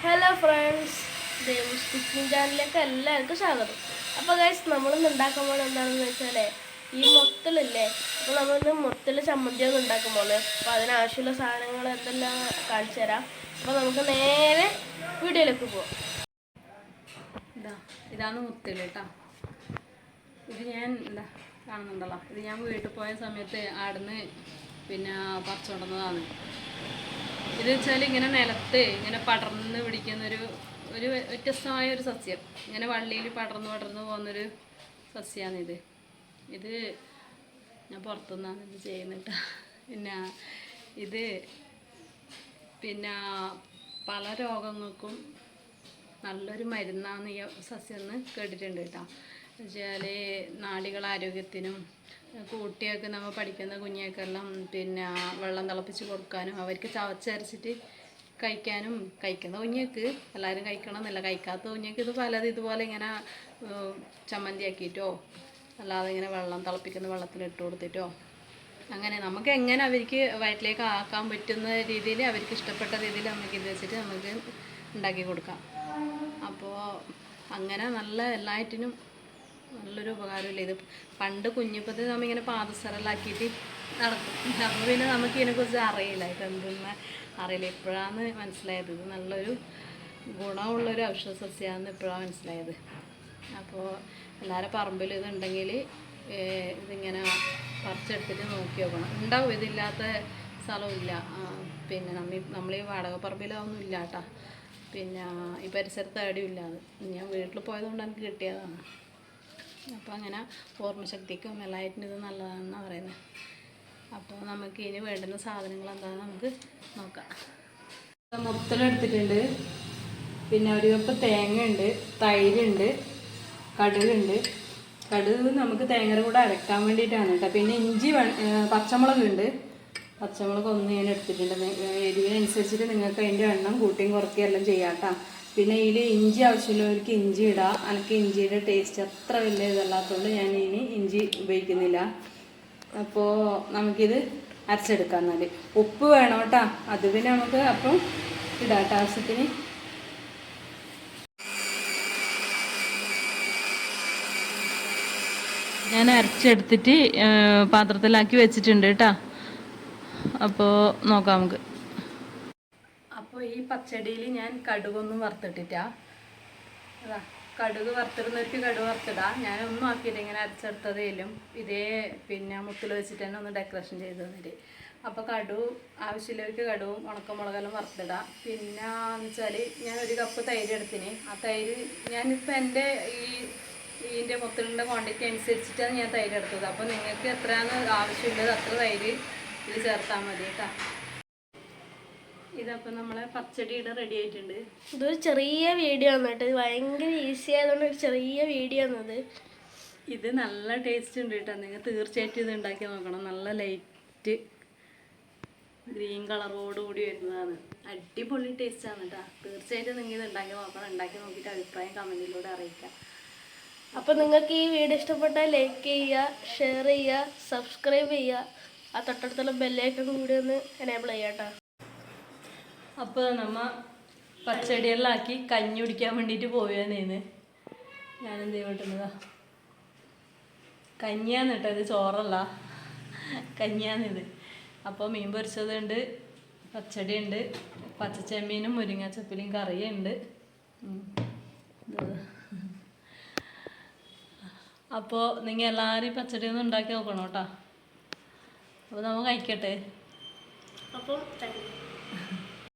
Hello friends, ദേവൂസ് cooking ചാനലിലേക്ക് എല്ലാവർക്കും സ്വാഗതം. അപ്പോൾ ഗൈസ്, നമ്മളിന്ന് ഉണ്ടാക്കാൻ പോകുന്നത് എന്താണെന്ന് വെച്ചാൽ ഈ മൊത്തലില്ലേ. അപ്പോൾ നമ്മളിന്ന് മൊത്തൽ ചമ്മന്തിയൊന്നും ഉണ്ടാക്കാൻ പോകുന്നത്. അപ്പോൾ അതിനാവശ്യമുള്ള സാധനങ്ങൾ എന്തെല്ലാം കാണിച്ചു തരാം. അപ്പോൾ നമുക്ക് നേരെ വീഡിയോയിലേക്ക് പോകാം. ഇതാണ് മുത്തൽ കേട്ടോ. ഇത് ഞാൻ കാണുന്നുണ്ടല്ലോ, ഇത് ഞാൻ വീട്ടിൽ പോയ സമയത്ത് ആടുന്ന് പറിച്ചുകൊണ്ടുവന്നതാണ്. ഇത് വെച്ചാൽ ഇങ്ങനെ നിലത്ത് ഇങ്ങനെ പടർന്ന് പിടിക്കുന്നൊരു വ്യത്യസ്തമായ ഒരു സസ്യം. ഇങ്ങനെ വള്ളിയിൽ പടർന്ന് പോകുന്നൊരു സസ്യമാണിത്. ഇത് ഞാൻ പുറത്തുനിന്നാണ് ഇത് ചെയ്യുന്നത്. ഇത് പല രോഗങ്ങൾക്കും നല്ലൊരു മരുന്നാണ് ഈ സസ്യം എന്ന് കേട്ടിട്ടുണ്ട് കേട്ടോ. എന്നുവെച്ചാൽ നാഡികളാരോഗ്യത്തിനും കുട്ടിയൊക്കെ നമ്മൾ പഠിക്കുന്ന കുഞ്ഞിയൊക്കെല്ലാം വെള്ളം തിളപ്പിച്ച് കൊടുക്കാനും അവർക്ക് ചവച്ചരച്ചിട്ട് കഴിക്കാനും, കഴിക്കുന്ന കുഞ്ഞിക്ക് എല്ലാവരും കഴിക്കണമെന്നില്ല, കഴിക്കാത്ത കുഞ്ഞിക്ക് ഇത് പലത് ഇതുപോലെ ഇങ്ങനെ ചമ്മന്തിയാക്കിയിട്ടോ അല്ലാതെ ഇങ്ങനെ വെള്ളം തിളപ്പിക്കുന്ന വെള്ളത്തിലിട്ട് കൊടുത്തിട്ടോ അങ്ങനെ നമുക്ക് എങ്ങനെ അവർക്ക് വയറ്റിലേക്ക് ആക്കാൻ പറ്റുന്ന രീതിയിൽ അവർക്ക് ഇഷ്ടപ്പെട്ട രീതിയിൽ നമുക്ക് ഇത് വെച്ചിട്ട് നമുക്ക് ഉണ്ടാക്കി കൊടുക്കാം. അപ്പോൾ അങ്ങനെ നല്ല എല്ലാറ്റിനും നല്ലൊരു ഉപകാരമില്ല ഇത്. പണ്ട് കുഞ്ഞിപ്പത്തിൽ നമ്മളിങ്ങനെ പാദസരലാക്കിയിട്ട് നടക്കും. അപ്പോൾ നമുക്ക് ഇതിനെക്കുറിച്ച് അറിയില്ല, ഇതെന്തെന്ന് അറിയില്ല. ഇപ്പോഴാണ് മനസ്സിലായത് ഇത് നല്ലൊരു ഗുണമുള്ളൊരു ഔഷധ സസ്യമാണെന്ന് ഇപ്പോഴാണ് മനസ്സിലായത്. അപ്പോൾ എല്ലാവരുടെ പറമ്പിൽ ഇതുണ്ടെങ്കിൽ ഇതിങ്ങനെ പറിച്ചെടുത്തിട്ട് നോക്കി നോക്കണം. ഉണ്ടാവും, ഇതില്ലാത്ത സ്ഥലമില്ല. നമ്മൾ ഈ വാടക പറമ്പിലൊന്നും ഇല്ല കേട്ടോ. ഈ പരിസരത്ത് എവിടെയും ഇല്ല. അത് ഞാൻ വീട്ടിൽ പോയതുകൊണ്ട് എനിക്ക് കിട്ടിയതാണ്. അപ്പോൾ അങ്ങനെ ഓർമ്മശക്തിക്കും എല്ലാറ്റിനും ഇത് നല്ലതാണെന്നാണ് പറയുന്നത്. അപ്പോൾ നമുക്ക് ഇനി വേണ്ടുന്ന സാധനങ്ങൾ എന്താണെന്ന് നമുക്ക് നോക്കാം. മുത്തലെടുത്തിട്ടുണ്ട്, ഒരു കപ്പ് തേങ്ങ ഉണ്ട്, തൈരുണ്ട്, കടുകുണ്ട്. കടുക് നമുക്ക് തേങ്ങയുടെ കൂടെ അരക്കാൻ വേണ്ടിയിട്ടാണ് കേട്ടോ. പിന്നെ ഇഞ്ചി, പച്ചമുളകുണ്ട്. പച്ചമുളക് ഒന്ന് ഞാൻ എടുത്തിട്ടുണ്ട്. എരിവിനനുസരിച്ചിട്ട് നിങ്ങൾക്ക് അതിൻ്റെ എണ്ണം കൂട്ടിയും കുറയ്ക്കുകയും എല്ലാം ചെയ്യാം കേട്ടോ. പിന്നെ ഇതിൽ ഇഞ്ചി ആവശ്യമുള്ളവർക്ക് ഇഞ്ചി ഇടാം. എനിക്ക് ഇഞ്ചിയുടെ ടേസ്റ്റ് അത്ര വലിയ ഇതല്ലാത്തതുകൊണ്ട് ഞാൻ ഇനി ഇഞ്ചി ഉപയോഗിക്കുന്നില്ല. അപ്പോൾ നമുക്കിത് അരച്ചെടുക്കാം. എന്നാൽ ഉപ്പ് വേണം കേട്ടോ. അത് പിന്നെ നമുക്ക് അപ്പം ഇടാം കേട്ടോ ആവശ്യത്തിന്. ഞാൻ അരച്ചെടുത്തിട്ട് പാത്രത്തിലാക്കി വെച്ചിട്ടുണ്ട് കേട്ടോ. അപ്പോൾ നോക്കാം നമുക്ക്. അപ്പോൾ ഈ പച്ചടിയിൽ ഞാൻ കടുകൊന്നും വറുത്തിട്ടിട്ടാ. അതാ കടുക് വറുത്തിടുന്നവർക്ക് കടുക് വറുത്തിടാം. ഞാനൊന്നും ആക്കിയില്ല, ഇങ്ങനെ അരച്ചെടുത്തതേലും ഇതേ മുത്തിൽ വെച്ചിട്ട് തന്നെ ഒന്ന് ഡെക്കറേഷൻ ചെയ്ത് തന്നിട്ട്. അപ്പോൾ കടുക് ആവശ്യമുള്ളവർക്ക് കടുവും ഉണക്കമുളകെല്ലാം വറുത്തിടാം. എന്ന് വെച്ചാൽ ഞാൻ ഒരു കപ്പ് തൈര് എടുത്തിന്. ആ തൈര് ഞാനിപ്പോൾ എൻ്റെ ഇതിൻ്റെ മുത്തലിൻ്റെ ക്വാണ്ടിറ്റി അനുസരിച്ചിട്ടാണ് ഞാൻ തൈര് എടുത്തത്. അപ്പോൾ നിങ്ങൾക്ക് എത്രയാണ് ആവശ്യമുള്ളത് അത്ര തൈര് ഇത് ചേർത്താൽ മതി കേട്ടോ. ഇതപ്പോൾ നമ്മളെ പച്ചടിയുടെ റെഡി ആയിട്ടുണ്ട്. ഇതൊരു ചെറിയ വീഡിയോ ആണ് കേട്ടോ. ഇത് ഭയങ്കര ഈസി ആയതുകൊണ്ട് ഒരു ചെറിയ വീഡിയോ ആണത്. ഇത് നല്ല ടേസ്റ്റ് ഉണ്ട് കേട്ടോ. നിങ്ങൾ തീർച്ചയായിട്ടും ഇത് ഉണ്ടാക്കി നോക്കണം. നല്ല ലൈറ്റ് ഗ്രീൻ കളറോടുകൂടി വരുന്നതാണ്. അടിപൊളി ടേസ്റ്റാണ് കേട്ടോ. തീർച്ചയായിട്ടും നിങ്ങൾ ഇത് ഉണ്ടാക്കി നോക്കണം. ഉണ്ടാക്കി നോക്കിയിട്ട് അഭിപ്രായം കമൻറ്റിലൂടെ അറിയിക്കാം. അപ്പോൾ നിങ്ങൾക്ക് ഈ വീഡിയോ ഇഷ്ടപ്പെട്ടാൽ ലൈക്ക് ചെയ്യുക, ഷെയർ ചെയ്യുക, സബ്സ്ക്രൈബ് ചെയ്യുക. ആ തൊട്ടടുത്തുള്ള ബെല്ലൈക്കൺ കൂടി ഒന്ന് എനേബിൾ ചെയ്യാം കേട്ടോ. അപ്പോൾ നമ്മൾ പച്ചടിയെല്ലാം ആക്കി കഞ്ഞി കുടിക്കാൻ വേണ്ടിയിട്ട് പോവുകയാണേന്ന്. ഞാനെന്ത് ചെയ്തിട്ടുള്ളതാ, കഞ്ഞിയാന്ന് കേട്ടോ. ഇത് ചോറല്ല, കഞ്ഞിയാന്നിത്. അപ്പോൾ മീൻ പൊരിച്ചതുണ്ട്, പച്ചടിയുണ്ട്, പച്ചച്ചെമ്മീനും മുരിങ്ങാച്ചപ്പിലും കറിയുണ്ട്. അപ്പോൾ നിങ്ങൾ എല്ലാവരും പച്ചടി ഒന്നും ഉണ്ടാക്കി നോക്കണം കേട്ടോ. അപ്പോൾ നമുക്ക് കഴിക്കട്ടെ. അപ്പോൾ